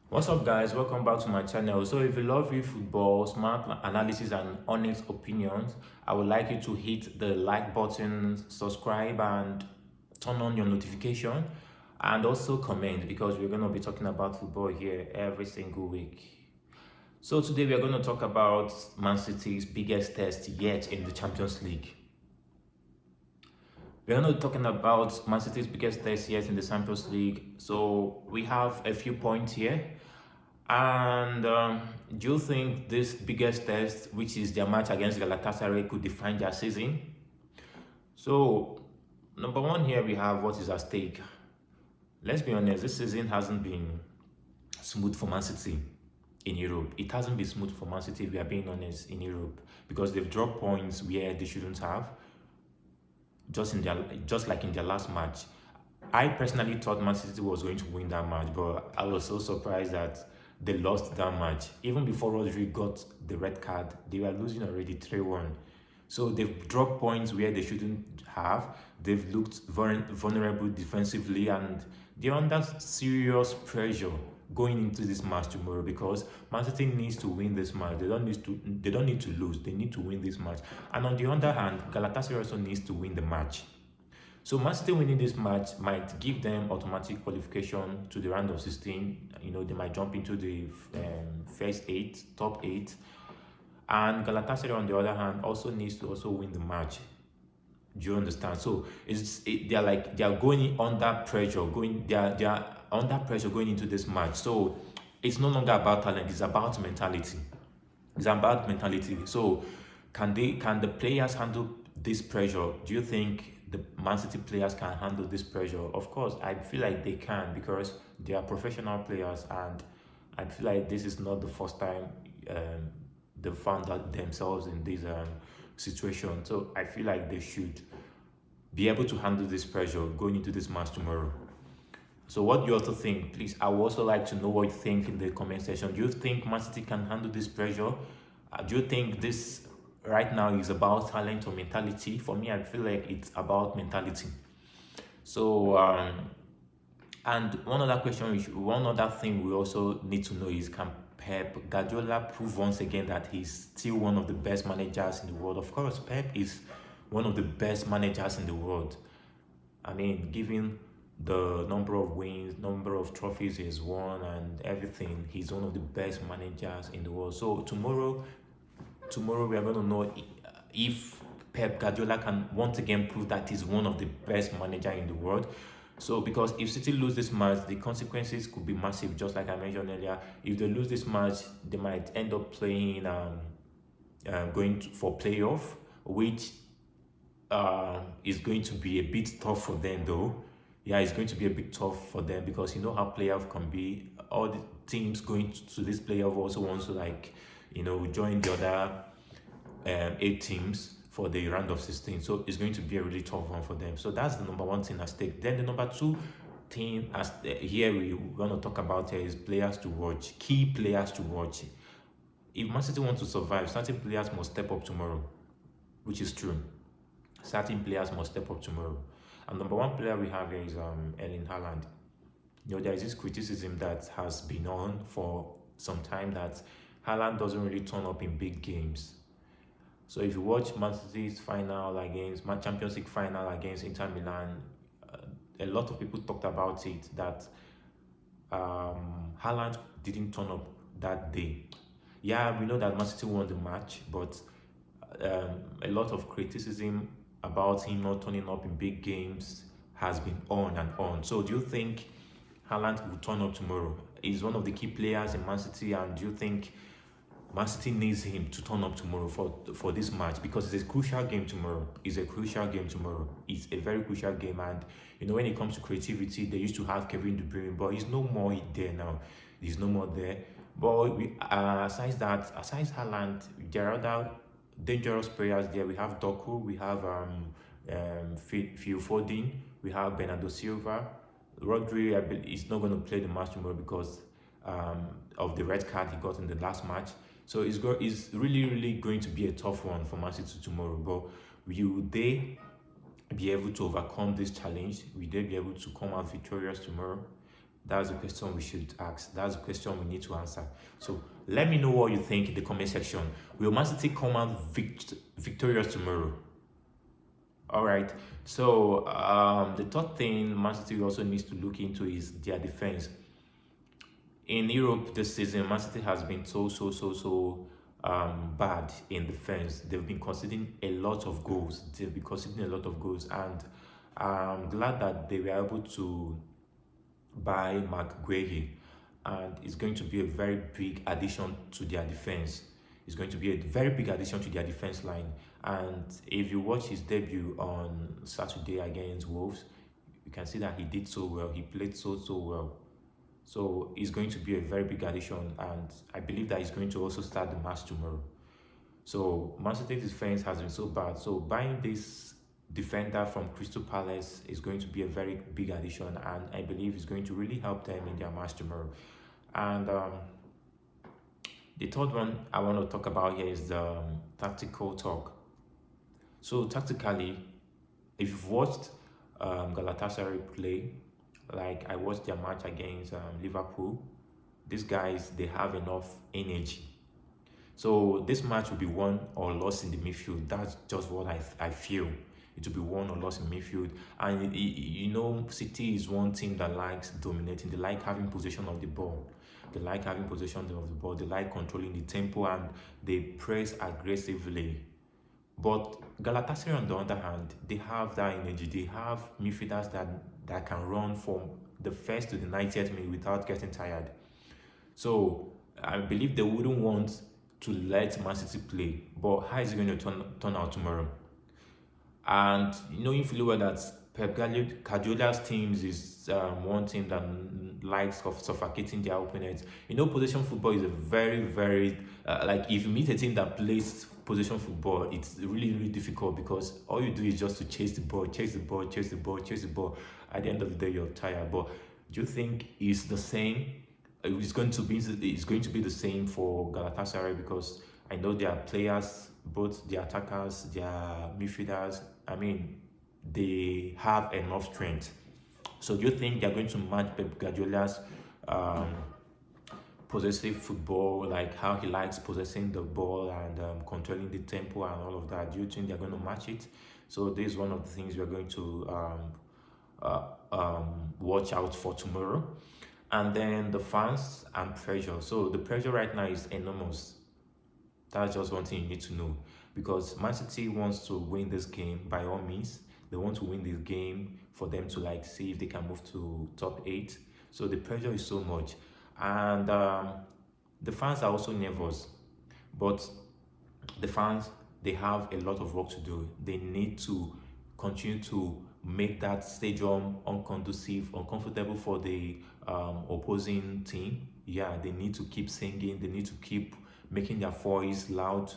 What's up, guys? Welcome back to my channel. So if you love real football, smart analysis, and honest opinions, I would like you to hit the like button, subscribe, and turn on your notification, and also comment because we're going to be talking about football here every single week. So today we are going to talk about Man City's biggest test yet in the Champions League. We're not talking about Man City's biggest test yet in the Champions League. So we have a few points here. And do you think this biggest test, which is their match against Galatasaray, could define their season? So, number one here we have what is at stake. Let's be honest, this season hasn't been smooth for Man City in Europe. It hasn't been smooth for Man City, if we are being honest, in Europe, because they've dropped points where they shouldn't have, just like in their last match. I personally thought Man City was going to win that match, but I was so surprised that they lost that match. Even before Rodri got the red card, they were losing already 3-1. So they've dropped points where they shouldn't have. They've looked vulnerable defensively, and they're under serious pressure going into this match tomorrow because Man City needs to win this match. They don't need to lose. They need to win this match. And on the other hand, Galatasaray also needs to win the match. So Man City winning this match might give them automatic qualification to the round of 16. They might jump into the first eight, top eight. And Galatasaray, on the other hand, also needs to also win the match. Do you understand? So they're going under pressure, they're under pressure going into this match. So it's no longer about talent; it's about mentality. It's about mentality. So can the players handle this pressure? Do you think the Man City players can handle this pressure? Of course, I feel like they can because they are professional players, and I feel like this is not the first time they found out themselves in this situation. So I feel like they should be able to handle this pressure going into this match tomorrow. So what do you also think? Please, I would also like to know what you think in the comment section. Do you think Man City can handle this pressure? Do you think this right now is about talent or mentality? For me, I feel like it's about mentality. So, and one other thing we also need to know is, can Pep Guardiola prove once again that he's still one of the best managers in the world? Of course, Pep is one of the best managers in the world. I mean, given the number of wins, number of trophies he's won, and everything, he's one of the best managers in the world. So tomorrow we are going to know if Pep Guardiola can once again prove that he's one of the best manager in the world. So because if City lose this match, the consequences could be massive, just like I mentioned earlier. If they lose this match, they might end up playing for playoff, which is going to be a bit tough for them though. Yeah, it's going to be a bit tough for them because you know how playoff can be. All the teams going to this playoff also wants to join the other 8 teams for the round of 16. So it's going to be a really tough one for them. So that's the number one thing at stake. Then the number two thing here we want to talk about here is players to watch, key players to watch. If Man City wants to survive, certain players must step up tomorrow, which is true. Certain players must step up tomorrow. And number one player we have here is Erling Haaland. There is this criticism that has been on for some time that Haaland doesn't really turn up in big games. So if you watch Man City's Champions League final against Inter Milan, a lot of people talked about it that Haaland didn't turn up that day. Yeah, we know that Man City won the match, but a lot of criticism about him not turning up in big games has been on and on. So do you think Haaland will turn up tomorrow? He's one of the key players in Man City, and do you think Man City needs him to turn up tomorrow for this match? Because it's a crucial game tomorrow. It's a very crucial game, and when it comes to creativity, they used to have Kevin De Bruyne, but he's no more there now. He's no more there. But aside Haaland, there are other dangerous players there. We have Doku, we have Foden, we have Bernardo Silva. Rodri, I believe, is not going to play the match tomorrow because of the red card he got in the last match. So it's really, really going to be a tough one for Man City tomorrow. But will they be able to overcome this challenge? Will they be able to come out victorious tomorrow? That's the question we should ask. That's the question we need to answer. So let me know what you think in the comment section. Will Man City come out victorious tomorrow? All right. So the third thing Man City also needs to look into is their defense. In Europe this season, Man City has been so bad in defense. They've been conceding a lot of goals. And I'm glad that they were able to buy McGuire, and it's going to be a very big addition to their defense. It's going to be a very big addition to their defense line. And if you watch his debut on Saturday against Wolves, you can see that he did so well. He played so well. So it's going to be a very big addition, and I believe that he's going to also start the match tomorrow. So Man City's defense has been so bad. So buying this defender from Crystal Palace is going to be a very big addition, and I believe it's going to really help them in their match tomorrow. And the third one I want to talk about here is the tactical talk. So tactically, if you've watched Galatasaray play, like I watched their match against Liverpool, these guys, they have enough energy. So this match will be won or lost in the midfield. That's just what I feel. It will be won or lost in midfield. And you know, City is one team that likes dominating. They like having possession of the ball. They like having possession of the ball. They like controlling the tempo, and they press aggressively. But Galatasaray, on the other hand, they have that energy. They have midfielders that can run from the first to the 90th minute without getting tired. So I believe they wouldn't want to let Man City play. But how is it going to turn out tomorrow? And knowing fully well that Pep Guardiola's teams is one team that likes of suffocating their opponents. Possession football is a very like if you meet a team that plays possession football, it's really difficult, because all you do is just to chase the ball. At the end of the day, you're tired. But do you think it's the same? It's going to be the same for Galatasaray, because I know their players, both the attackers, their midfielders, they have enough strength. So do you think they're going to match Pep Guardiola's possessive football, like how he likes possessing the ball and controlling the tempo and all of that? Do you think they're going to match it? So this is one of the things we're going to watch out for tomorrow. And then the fans and pressure. So the pressure right now is enormous. That's just one thing you need to know, because Man City wants to win this game by all means. They want to win this game for them to see if they can move to top 8. So the pressure is so much, and the fans are also nervous. But the fans, they have a lot of work to do. They need to continue to make that stadium uncomfortable for the opposing team. Yeah, they need to keep singing. They need to keep making their voice loud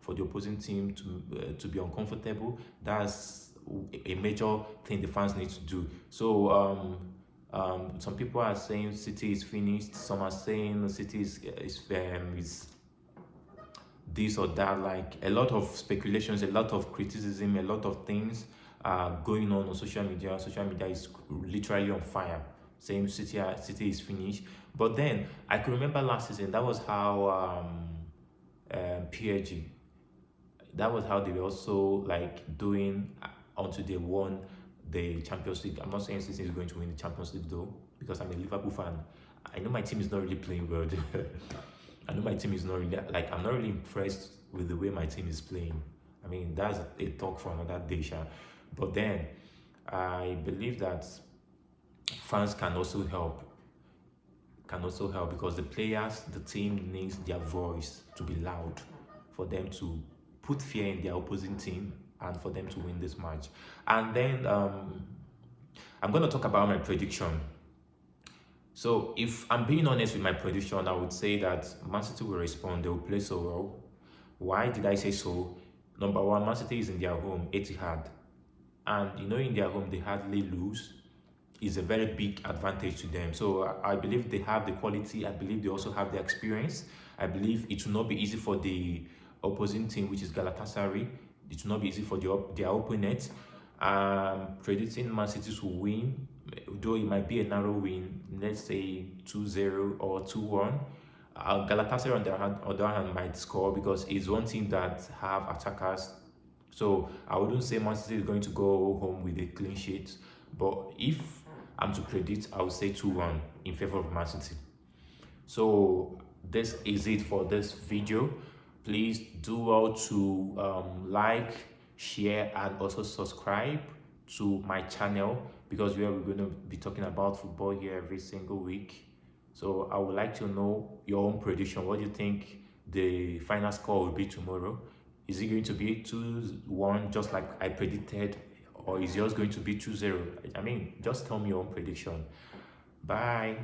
for the opposing team to be uncomfortable. That's a major thing the fans need to do. So some people are saying City is finished. Some are saying City is this or that. Like a lot of speculations, a lot of criticism, a lot of things are going on social media. Social media is literally on fire, saying City is finished. But then I can remember last season, that was how PSG, that was how they were also doing until they won the Champions League. I'm not saying City is going to win the Champions League though, because I'm a Liverpool fan. I know my team is not really playing well. I know my team is not really I'm not really impressed with the way my team is playing. That's a talk for another day, Sha. But then I believe that fans can also help, because the players, the team needs their voice to be loud for them to put fear in their opposing team and for them to win this match. And then I'm going to talk about my prediction. So if I'm being honest with my prediction, I would say that Man City will respond. They will play so well. Why did I say so? Number one, Man City is in their home, Etihad. And in their home, they hardly lose. Is a very big advantage to them. So I believe they have the quality. I believe they also have the experience. I believe it will not be easy for the opposing team, which is Galatasaray. It will not be easy for their opponent. Predicting Man City to win though it might be a narrow win, let's say 2-0 or 2-1. Galatasaray on the other hand might score because it's one team that have attackers. So I wouldn't say Man City is going to go home with a clean sheet. But if I'm to predict, I would say 2-1 in favor of Man City. So this is it for this video. Please do well to like, share, and also subscribe to my channel, because we're going to be talking about football here every single week. So I would like to know your own prediction. What do you think the final score will be tomorrow? Is it going to be 2-1 just like I predicted, or is yours going to be 2-0? I mean, just tell me your own prediction. Bye.